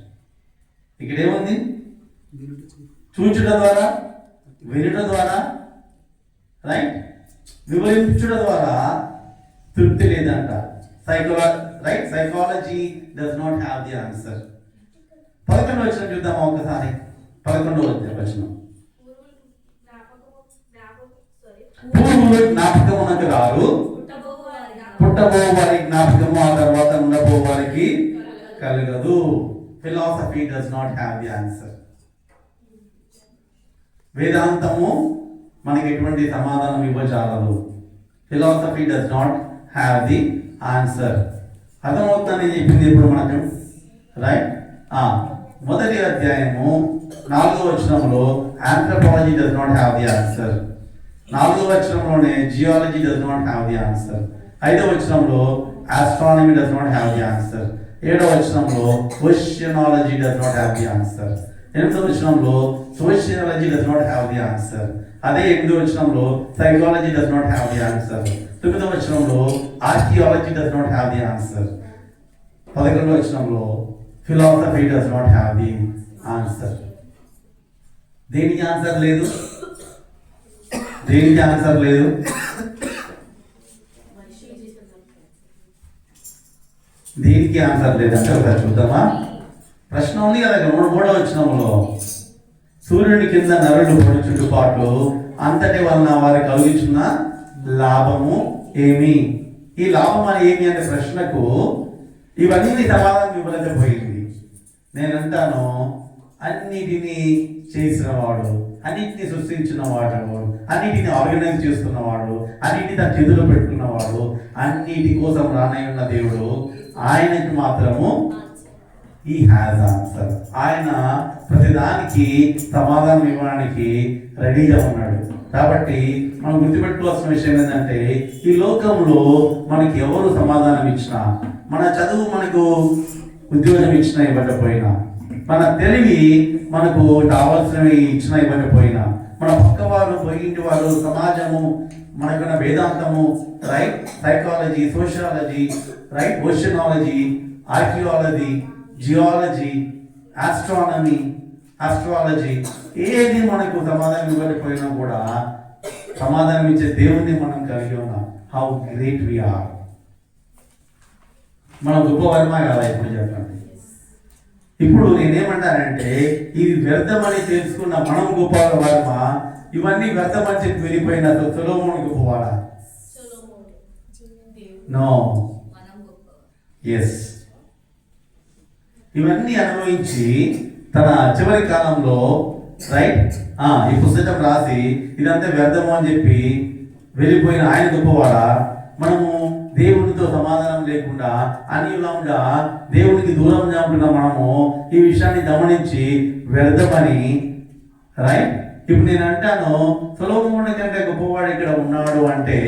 ఇక్కడ ఏముంది? చూచుట ద్వారా, వినుట ద్వారా, రైట్, వివరించుట ద్వారా తృప్తి లేదంట. Psychology does not have the answer. 11వ వచనం చూద్దాం ఒకసారి. 11వ వచనం. పూర్వులు జ్ఞాపకమునకు రారు, పుట్టబో వారి జ్ఞాపకము ఆ తర్వాత ఉండబో వారికి కలగదు. Philosophy does not have the answer. వేదాంతము మనకి ఎటువంటి సమాధానం ఇవ్వజాలదు. Philosophy does not have the answer. అర్థమవుతుందని చెప్పింది ఇప్పుడు మనకు, రైట్. మొదటి అధ్యాయము 4వ వచనంలో anthropology does not have the answer. 4వ వచనంలోనే geology does not have the answer. 5వ వచనంలో astronomy does not have the answer. 7వ వచనంలో oceanology does not have the answer. 8వ వచనంలో sociology does not have the answer. అదే 8వ వచనంలో psychology does not have the answer. 9వ వచనంలో archaeology does not have the answer. 11వ వచనంలో philosophy does not have the answer. దేనికి ఆన్సర్ లేదు? దేనికి ఆన్సర్ లేదు? దేనికి ఆన్సర్ లేదంటే ఒకసారి చూద్దామా. ప్రశ్న ఉంది కదా 3వ వచనంలో, సూర్యుని కింద నరులు పడుచుట్టుపాటు అంతటి వలన వారి కలుగుచున్న లాభము ఏమి? ఈ లాభం అని ఏమి అనే ప్రశ్నకు ఇవన్నీ సమాధానం ఇవ్వలేకపోయింది. నేనంటాను, అన్నిటినీ చేసినవాడు, అన్నిటినీ సృష్టించినవాడు, అన్నిటిని ఆర్గనైజ్ చేస్తున్నవాడు, అన్నిటిని తన చేతిలో పెట్టుకున్నవాడు, అన్నిటి కోసం రానయ్యున్న దేవుడు, ఆయనకి మాత్రము ఈ హ్యాస్ ఆన్సర్. ఆయన ప్రతిదానికి సమాధానం ఇవ్వడానికి రెడీగా ఉన్నాడు. కాబట్టి మనం గుర్తుపెట్టుకోవాల్సిన విషయం ఏంటంటే, ఈ లోకంలో మనకి ఎవరు సమాధానం ఇచ్చినా, మన చదువు మనకు ఉద్యోగం ఇచ్చినా ఇవ్వకపోయినా, మన తెలివి మనకు కావాల్సినవి ఇచ్చినా ఇవ్వకపోయినా, మన పక్కవారు, పొయ్యింటి వారు, సమాజము, మనకున్న వేదాంతము, right, psychology, sociology, right, oceanology, archaeology, geology, astronomy, astrology, ఏది మనకు సమాధానం ఇవ్వకపోయినా కూడా సమాధానం ఇచ్చే దేవుణ్ణి మనం కలిగి ఉన్నాం. How great we are. మనం గొప్పవారమా కాదా? ఇప్పుడు చెప్పండి. ఇప్పుడు నేనేమంటానంటే, ఇది వ్యర్థమని తెలుసుకున్న మనం గొప్పవారమా? ఇవన్నీ వ్యర్థమని చెప్పి వెళ్ళిపోయిన సొలొమోను గొప్పవాడా? నో. ఎస్. ఇవన్నీ అనుభవించి తన చివరి కాలంలో, రైట్, ఈ పుస్తకం రాసి ఇదంతా వ్యర్థము అని చెప్పి వెళ్ళిపోయిన ఆయన గొప్పవాడా? మనము దేవునితో సమాధానం లేకుండా అన్యులంగా దేవునికి దూరంగా ఉంటున్న మనము ఈ విషయాన్ని గమనించి వ్యర్థమని, రైట్. ఇప్పుడు నేను అంటాను, సొలొమోను కంటే గొప్పవాడు ఇక్కడ ఉన్నాడు అంటే,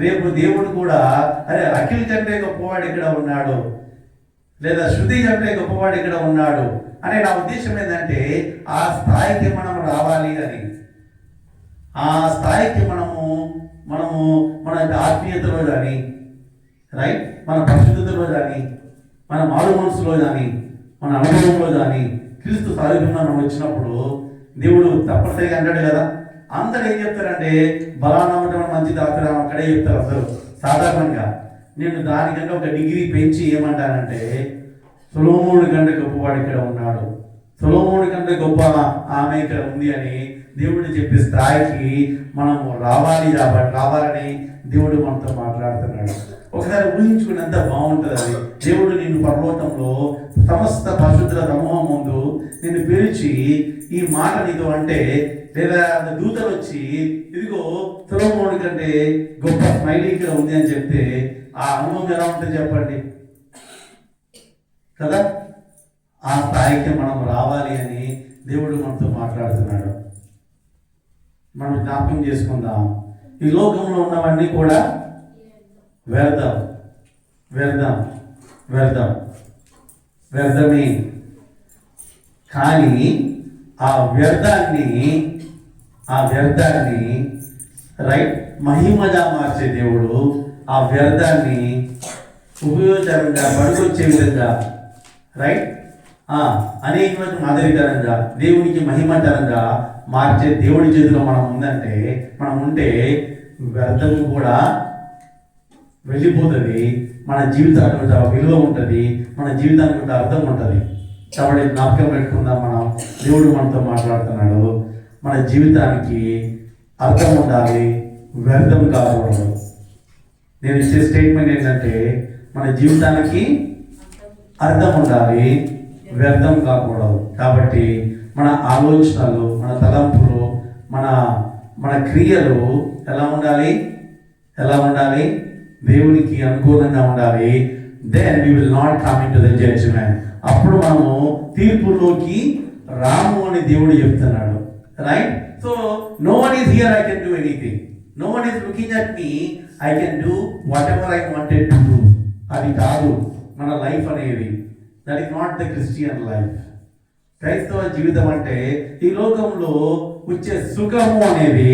రేపు దేవుడు కూడా అరే అఖిల్ కంటే గొప్పవాడు ఇక్కడ ఉన్నాడు, లేదా శృతి కంటే గొప్పవాడు ఇక్కడ ఉన్నాడు అనే నా ఉద్దేశం ఏంటంటే, ఆ స్థాయికి మనం రావాలి అని. ఆ స్థాయికి మనము మన ఆత్మీయతలో కానీ, రైట్, మన పరిశుద్ధతలో కానీ, మన మారు మనసులో కానీ, మన అనుభవంలో కానీ క్రీస్తు సారూప్యంగా మనం వచ్చినప్పుడు దేవుడు తప్పనిసరిగా అంటాడు కదా. అందరూ ఏం చెప్తారంటే, బలానమ్మటం మంచిది ఆకురా అక్కడే చెప్తారు అందరూ సాధారణంగా. నేను దానికంటే ఒక డిగ్రీ పెంచి ఏమంటానంటే, సొలొమోను కంటే గొప్పవాడు ఇక్కడ ఉన్నాడు, సొలొమోను కంటే గొప్ప ఆమె ఇక్కడ ఉంది అని దేవుడు చెప్పే స్థాయికి మనము రావాలని దేవుడు మనతో మాట్లాడుతున్నాడు. ఒకసారి ఊహించుకుని ఎంత బాగుంటుంది అది. దేవుడు నిన్ను పరలోకంలో సమస్త పరిశుద్ధుల సమూహం ముందు నిన్ను పిలిచి ఈ మాట నీతో అంటే, లేదా దూతలు వచ్చి ఇదిగో సొలొమోను కంటే గొప్ప స్మైలీ ఇక్కడ ఉంది అని చెప్తే ఆ అనుభవం ఎలా ఉంటుంది చెప్పండి కదా. ఆ స్థాయికి మనం రావాలి అని దేవుడు మనతో మాట్లాడుతున్నాడు. మనం జ్ఞాపకం చేసుకుందాం, ఈ లోకంలో ఉన్నవన్నీ కూడా వ్యర్థం వ్యర్థం వ్యర్థం వ్యర్థమే. కానీ ఆ వ్యర్థాన్ని రైట్ మహిమగా మార్చే దేవుడు ఆ వ్యర్థాన్ని ఉపయోగకరంగా పడుకొచ్చే విధంగా రైట్ అనేకమైన మాదిరికరంగా దేవునికి మహిమకరంగా మార్చే దేవుడి చేతిలో మనం ఉంటే వ్యర్థము కూడా వెళ్ళిపోతుంది. మన జీవితానికి ఒక విలువ ఉంటుంది, మన జీవితానికి ఒక అర్థం ఉంటుంది. కాబట్టి జ్ఞాపకం పెట్టుకుందాం, మనం దేవుడు మనతో మాట్లాడుతున్నాడు. మన జీవితానికి అర్థం ఉండాలి, వ్యర్థం కాకూడదు. నేను ఇచ్చే స్టేట్మెంట్ ఏంటంటే మన జీవితానికి అర్థం ఉండాలి, వ్యర్థం కాకూడదు. కాబట్టి మన ఆలోచనలు, మన తలంపులు, మన క్రియలు ఎలా ఉండాలి? దేవునికి అనుకూలంగా ఉండాలి. Then we will not come into the judgment. అప్పుడు మనము తీర్పులోకి రాము అని దేవుడు చెప్తున్నాడు. Right? So no one is here I can do anything. No one is looking at me, I can do whatever I wanted to do. అది కాదు మన లైఫ్ అనేది. That is not the Christian life. క్రైస్తవ జీవితం అంటే ఈ లోకంలో వచ్చే సుఖము అనేది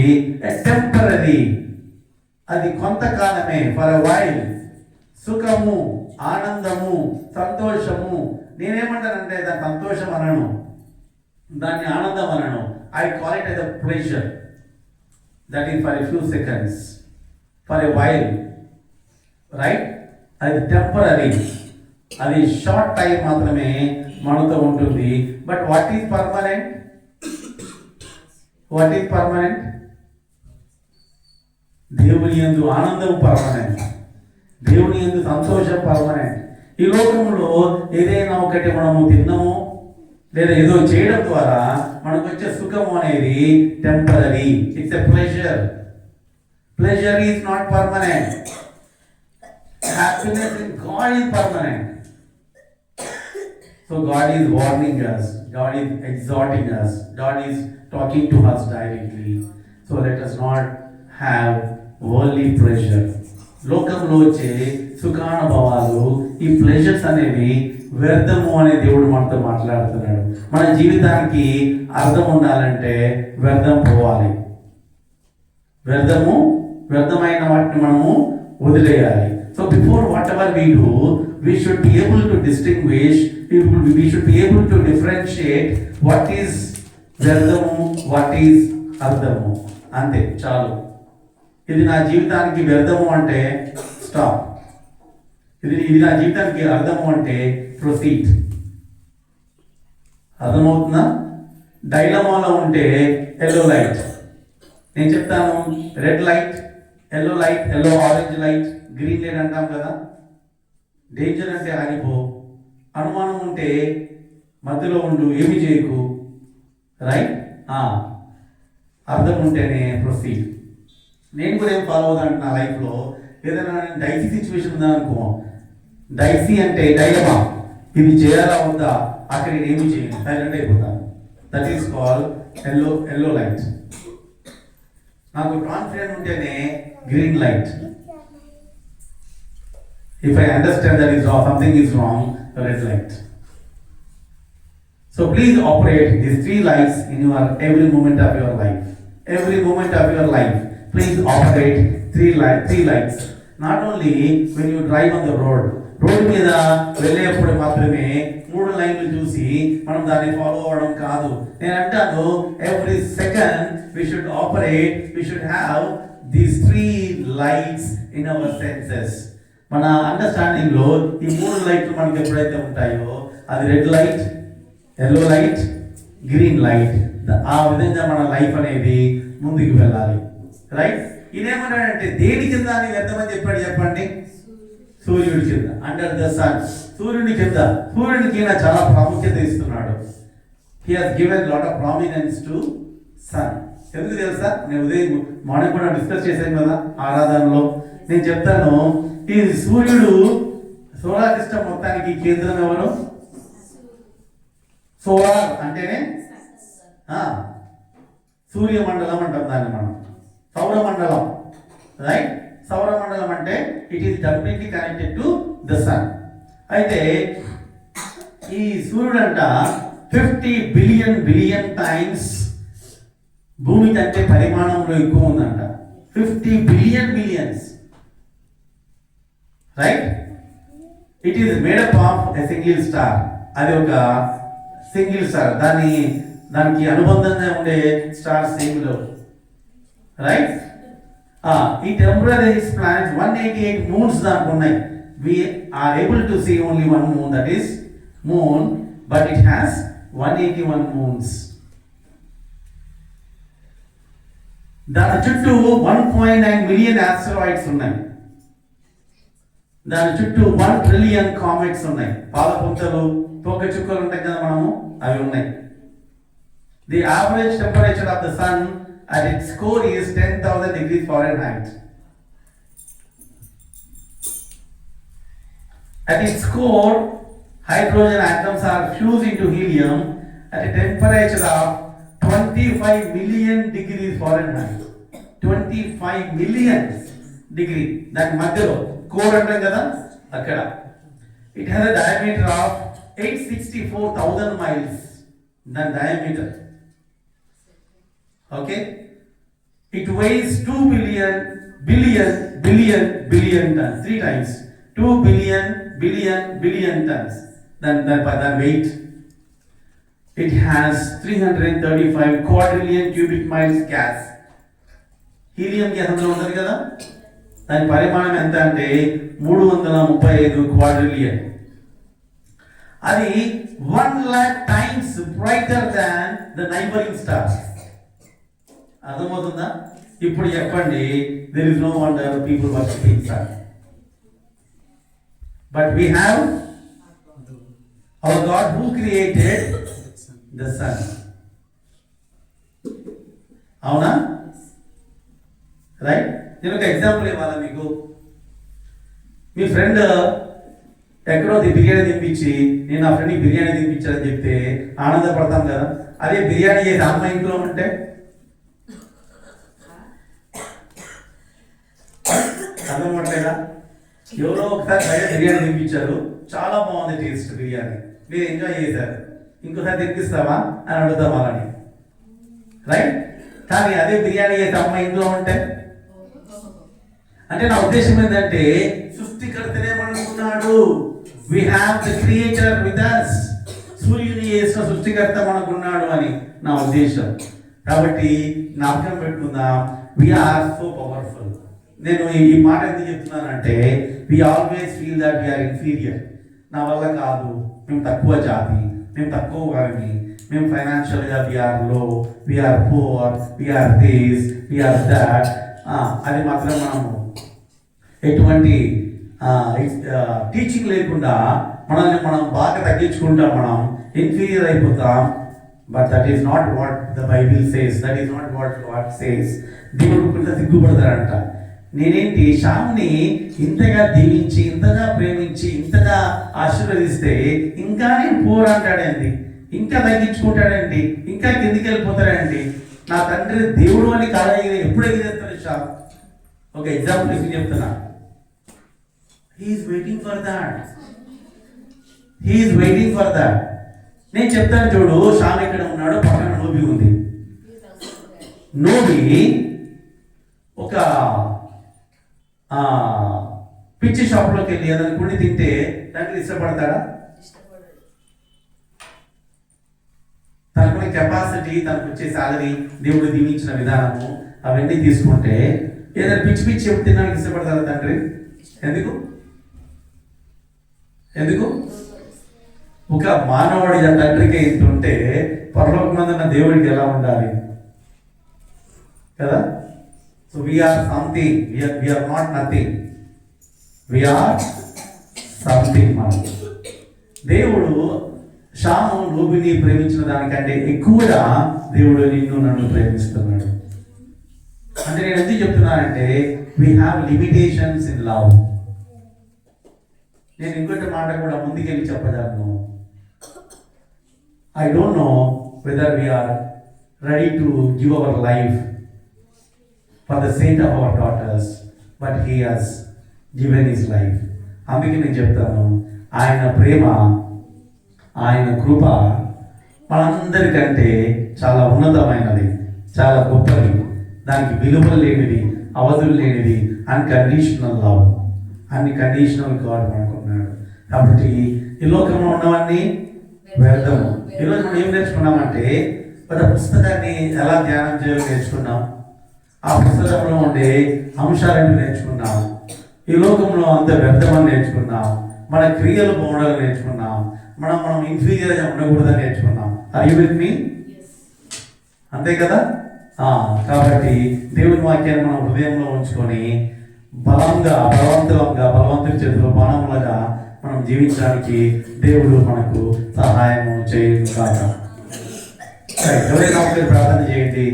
టెంపరరీ, అది కొంతకాలమే, ఫర్ ఎ వైల్. సుఖము, ఆనందము, సంతోషము, నేనేమంటానంటే దాని సంతోషం అనను, దాన్ని ఆనందం అనను. I call it as a pleasure. That is for a few seconds, for a while, right? అది టెంపరరీ, అది షార్ట్ టైం మాత్రమే మనతో ఉంటుంది. But what is permanent? దేవుని యందు ఆనందం పర్మనెంట్, దేవుని యందు సంతోషం పర్మనెంట్. ఈ లోకంలో ఏదైనా ఒకటి మనము తిన్నాము లేదా ఏదో చేయడం ద్వారా మనకు వచ్చే సుఖము అనేది temporary. It's a pleasure. Pleasure is not permanent. Happiness in God is permanent. So God is warning us, God is exhorting us, God is talking to us directly. So let us not have worldly pleasure. లోకంలో వచ్చే సుఖానుభవాలు, ఈ pleasures అనేవి వ్యర్థము అనే దేవుడు మనతో మాట్లాడుతున్నాడు. మన జీవితానికి అర్థం ఉండాలంటే వ్యర్థం పోవాలి, వ్యర్థమైన వాటిని మనము వదిలేయాలి. So before whatever we do, we should be able to distinguish, we should be able to differentiate what is వ్యర్థము, what is అర్థము. అంతే, చాలు. ఇది నా జీవితానికి వ్యర్థము అంటే స్టాప్. ఇది నా జీవితానికి అర్థము అంటే ప్రొసీడ్. అర్థమవుతుందా? డైలమాలో ఉంటే ఎల్లో లైట్, నేను చెప్తాను red light, yellow light, yellow orange light, green light అంటాం కదా. డేంజర్ అంటే ఆగిపో, అనుమానం ఉంటే మధ్యలో ఉండు, ఏమి చేయకు. రైట్? అర్థం ఉంటేనే ప్రొసీడ్. నేను కూడా ఏం ఫాలో అవుతాను నా లైఫ్లో. ఏదైనా డైసీ సిచ్యువేషన్ ఉందనుకో, డైసీ అంటే డైలమా, ఇది చేయాలా వద్దా, అక్కడ నేను ఏమి చేయను, సైలెంట్ అయిపోతాను. That is call yellow light. నాకు కాన్ఫిడెంట్ ఉంటేనే green light. If I understand that is wrong, something is wrong, red light. So please operate these three lights in your every moment of your life. Every moment of your life, please operate three lights. Not only when you drive on the road. Road మీద వెళ్ళేప్పుడు మాత్రమే 3 లైన్లు చూసి మనం దాన్ని follow అవ్వడం కాదు. నేను అంటాను every second we should operate, we should have these 3 lights in our senses. మన అండర్స్టాండింగ్ లో ఈ 3 లైట్లు మనకి ఎప్పుడైతే ఉంటాయో అది red light, yellow light, green light. ఆ విధంగా మన లైఫ్ అనేది ముందుకు వెళ్ళాలి. రైట్? ఇదేమన్నాడంటే దేని కింద అని వ్యర్థమని చెప్పాడు చెప్పండి. సూర్యుడి కింద, అండర్ ద సన్, సూర్యుడి కింద. సూర్యుడికి ఈయన చాలా ప్రాముఖ్యత ఇస్తున్నాడు. He has given lot of prominence to sun. ఎందుకు తెలుసా? నేను ఉదయం మార్నింగ్ కూడా డిస్కస్ చేశాను కదా ఆరాధనలో. నేను చెప్తాను, ఈ సూర్యుడు సోలార్ సిస్టమ్ మొత్తానికి కేంద్రం ఎవరు? సోలార్ అంటేనే సూర్యమండలం అంటాం దాన్ని మనం, సౌరమండలం, రైట్? సౌరమండలం అంటే it is completely connected to the sun. అయితే ఈ సూర్యుడు అంట 50 బిలియన్ టైమ్స్ భూమి కంటే పరిమాణంలో ఎక్కువ ఉందంట. 50 billions, right? It is made up of a single star. అది ఒక సింగిల్ స్టార్, దానికి అనుబంధంగా ఉండే స్టార్స్ ఏమి లేవు, రైట్? ఈ టెంపరరీ ప్లానెట్స్ 188 మూన్స్ దానికి ఉన్నాయి. We are able to see only one moon, that is moon, but it has 181 moons. దాని చుట్టూ 1.9 మిలియన్ ఆస్ట్రాయిడ్స్ ఉన్నాయి. దాని చుట్టూ 1 ట్రిలియన్ కామెట్స్ ఉన్నాయి. పాలపుంతలు, తోక చుక్కలు ఉంటాయి కదా మనము, అవి ఉన్నాయి. The average temperature of the sun at its core is 10,000 degrees Fahrenheit. At its core, hydrogen atoms are fused into helium at a temperature of 25 million degrees Fahrenheit. 25 million degree. దాని మధ్యలో కోర్ అంటాం కదా అక్కడ. It has a diameter of 864,000 miles. దాని diameter. Okay, it weighs 2 billion tons, 3 times 2 billion tons. Then weight. It has 335 quadrillion cubic miles gas. Helium gas అందులో ఉంటుంది కదా, దాని పరిమాణం ఎంత అంటే 335 క్వాడ్రిలియన్. అది 1 lakh times brighter than the neighboring stars. అర్థమవుతుందా? ఇప్పుడు చెప్పండి, there is no wonder people worshiping sun. But we have our God who created the sun. అవునా? రైట్? నేను ఒక ఎగ్జాంపుల్ ఇవ్వాలా మీకు. మీ ఫ్రెండ్ ఎక్కడో బిర్యానీ తినిపించి, నేను నా ఫ్రెండ్కి బిర్యానీ తినిపించాలని చెప్తే ఆనందపడతాం కదా. అదే బిర్యానీ చేసి అమ్మ ఇంట్లో ఉంటే అర్థమవట్లేదా? ఎవరో ఒకసారి బయట బిర్యానీ తినిపించారు, చాలా బాగుంది టేస్ట్ బిర్యానీ, మీరు ఎంజాయ్ చేశారు, ఇంకోసారి తినిపిస్తావా అని అడుగుతాం వాళ్ళని, రైట్? కానీ అదే బిర్యానీ చేసి అమ్మ ఇంట్లో ఉంటే, అంటే నా ఉద్దేశం ఏంటంటే సృష్టికర్తనే మనకున్నాడు. We have the creator with us. సూర్యుని చేసిన సృష్టికర్త మనకున్నాడు అని నా ఉద్దేశం. కాబట్టి జ్ఞాపకం పెట్టుకుందాం, వి ఆర్ సో పవర్ఫుల్. నేను ఈ మాట ఎందుకు చెప్తున్నానంటే, we always feel that we are inferior. నా వల్ల కాదు, మేము తక్కువ జాతి, మేము తక్కువ వారిని, మేము ఫైనాన్షియల్గా we are low, we are poor, we are this, we are that. అది మాత్రం మనము ఎటువంటి టీచింగ్ లేకుండా మనల్ని మనం బాగా తగ్గించుకుంటాం, మనం ఇన్ఫీరియర్ అయిపోతాం. But that is not what the Bible says, that is not what God says. దేవుడు కూడా సిగ్గుపడతారంట. నేనేంటి శ్యామ్ని ఇంతగా దీవించి, ఇంతగా ప్రేమించి, ఇంతగా ఆశీర్వదిస్తే ఇంకా నేను పూర్ అంటాడేంటి, ఇంకా తగ్గించుకుంటాడేంటి, ఇంకా కిందికి వెళ్ళిపోతాడండి. నా తండ్రి దేవుడు అని కాదు, ఎప్పుడు ఎగిరేస్తాడు శ్యామ్. ఒక ఎగ్జాంపుల్ ఇచ్చి చెప్తున్నా. He is waiting for that, he is waiting for that. నేను చెప్తాను చూడు, శ్యామ్ ఎక్కడ ఉన్నాడో పక్కన నోబి ఉంది. నోబి ఒక పిచ్చి షాప్లోకి వెళ్ళి ఏదైనా కొని తింటే దానికి ఇష్టపడతాడా? తనకున్న కెపాసిటీ, తనకు వచ్చే సాలరీ, దేవుడు దీవించిన విధానము అవన్నీ తీసుకుంటే ఏదైనా పిచ్చి పిచ్చి తినడానికి ఇష్టపడతారా తండ్రి? ఎందుకు? ఒక మానవుడి తండ్రికి ఇంటుంటే పరలోకమందున్న దేవుడికి ఎలా ఉండాలి కదా? So we are something, we are not nothing. We are something మనం. దేవుడు షాము నోబిని ప్రేమించిన దానికంటే ఎక్కువగా దేవుడు నిన్ను నన్ను ప్రేమిస్తున్నాడు. అంటే నేను ఎందుకు చెప్తున్నానంటే we have limitations in love. నేను ఇంకొక మాట కూడా ముందుకెళ్ళి చెప్పగలను. I don't know whether we are ready to give our life for the sake of our daughters, but he has given his life. అందుకే నేను చెప్తాను, ఆయన ప్రేమ, ఆయన కృప మనందరికంటే చాలా ఉన్నతమైనది, చాలా గొప్పది, దానికి విలువలు లేనిది, అవధులు లేనిది, అన్కండిషనల్ లవ్. అన్ని కండిషనల్ గాడ్ అనుకున్నాడు. కాబట్టి ఈ లోకంలో ఉన్నవన్నీ వ్యర్థము. ఈరోజు మనం ఏం నేర్చుకున్నామంటే ఒక పుస్తకాన్ని ఎలా ధ్యానం చేయాలో నేర్చుకున్నాం. ఆ పుస్తకంలో ఉండే అంశాలను నేర్చుకున్నాం. ఈ లోకంలో అంత వ్యర్థమని నేర్చుకున్నాం. మన క్రియలు బాగుండాలని నేర్చుకున్నాం. మనం ఇన్ఫీరియర్గా ఉండకూడదని నేర్చుకున్నాం. Are you with me? అంతే కదా. కాబట్టి దేవుని వాక్యాన్ని మనం హృదయంలో ఉంచుకొని బలవంతుడి చేతిలో బాణములుగా మనం జీవించడానికి దేవుడు మనకు సహాయం చేయను కాక. ఎవరైనా ఒకరి ప్రార్థన చేయండి.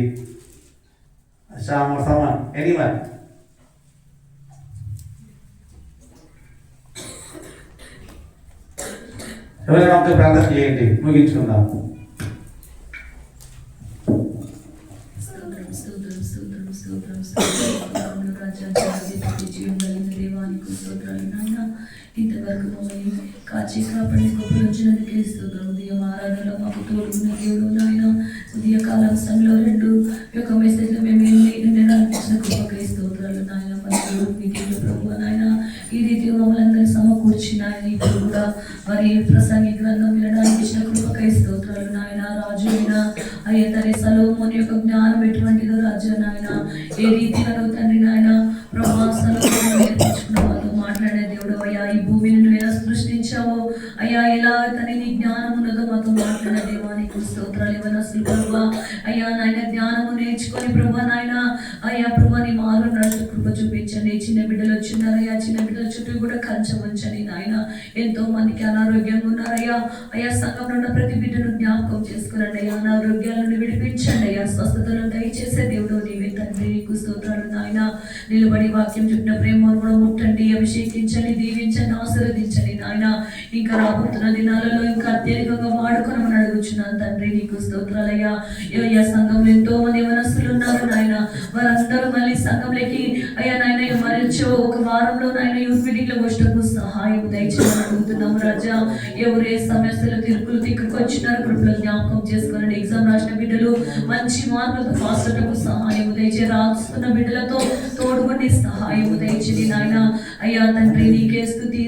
సమాన్ ఎనీవన్. ఎవరైనా ఒకరి ప్రార్థన చేయండి, ముగించుకుందాం. ఇంతవరకు మమ్మల్ని కాచి కాపాడి గొప్పలు వచ్చినందుకే స్తోత్రం. ఉదయం ఆరాధనలో మాకు తోడున్న దేవుడు నాయన, ఉదయ కాలం సమయంలో 2 యొక్క మెసేజ్లో మేము నిర్ణయించిన కృపకై స్తోత్రాలు నాయన. మరియు మీటింగ్లో ప్రభు నాయన ఈ రీతిగా మమ్మల్ని అందరినీ సమకూర్చిన ఆయన ఇప్పుడు కూడా మరి ప్రసంగి గ్రంథం వినడానికి ఇచ్చిన కృపకై స్తోత్రాలు నాయన. రాజు అయినా అయ్యా తండ్రి సొలొమోను యొక్క జ్ఞానం ఎటువంటిదో రాజు నాయన, ఏ రీతిగా తండ్రి నాయన ప్రభా సొలొమోను నేర్పించుకున్న వాళ్ళతో మాట్లాడే దేవుడు అయ్యా. ఈ భూమిని నువ్వు ఎలా సృష్టించావో అయ్యా, ఎలా తన నీ జ్ఞానం ఉన్నదో మాతో మాట్లాడే దేవానికి స్తోత్రాలు. ఇవ్వను అసలు ప్రభా అయ్యా నాయన జ్ఞానము నేర్చుకొని ప్రభా నాయన అయ్యా ప్రభా నీ మారు నడుచు కృప చూపించండి. చిన్న బిడ్డలు వచ్చినారయ్యా, చిన్న బిడ్డల చుట్టూ కూడా కంచె ఉంచండి నాయన. ఎంతో మందికి అనారోగ్యంగా ఉన్నారయ్యా. అయ్యా సంఘంలో ఉన్న ప్రతి బిడ్డను జ్ఞాపకం చేసుకురండి అయ్యా. అనారోగ్యాల నుండి విడిపించండి అయ్యా. స్వస్థతలను దయచేసే దేవుడు నీవే తండ్రి, నీకు స్తోత్రాలు నాయన. నిలబడి వాక్యం చెప్పిన ప్రేమను కూడా ముట్టండి, అభిషేకించండి, దీవించండి, ఆశీర్వదించండి నాయన. ఇంకా రాబోతున్న దినాలలో ఇంకా అత్యధికంగా వాడుకోనమని అడుగుచున్నాను తండ్రి, నీకు స్తోత్రాలయ్యా. అయ్యా సంఘంలో ఎంతో మంది యవనస్తులు ఉన్నారు నాయన, వారందరూ మళ్ళీ సంఘంలోకి అయ్యా నాయన మరల్చో ఒక వారంలో నాయన యూత్ మీటింగ్ లో వచ్చటకు సహాయం దయచేయమని అడుగుతున్నాము రాజా. ఎవరు ఏ సమస్యలు తిరుకులు తిక్కుకొచ్చినారు కృపలో జ్ఞాపకం చేసుకోనండి. ఎగ్జామ్ రాసిన బిడ్డలు మంచి మార్కులతో పాస్ అవటకు సహాయం దయచే, రాస్తున్న బిడ్డలతో తోడుకొని సహాయం దయచేది నాయన. అయ్యా తండ్రి నీకే స్తుతి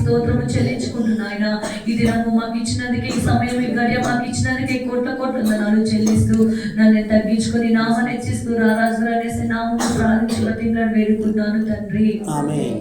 స్తోత్రము చెల్లించుకుంటున్నాయన. ఈ దినము మాకు ఇచ్చినందుకే, ఈ సమయం ఈ గడియ మాకు ఇచ్చినందుకే కోట్ల వందనాలు చెల్లిస్తూ నన్ను తగ్గించుకొని నామని హెచ్చిస్తూ రారాజు అనేసి నామము ప్రార్థించి వేడుకున్నాను తండ్రి. ఆమేన్.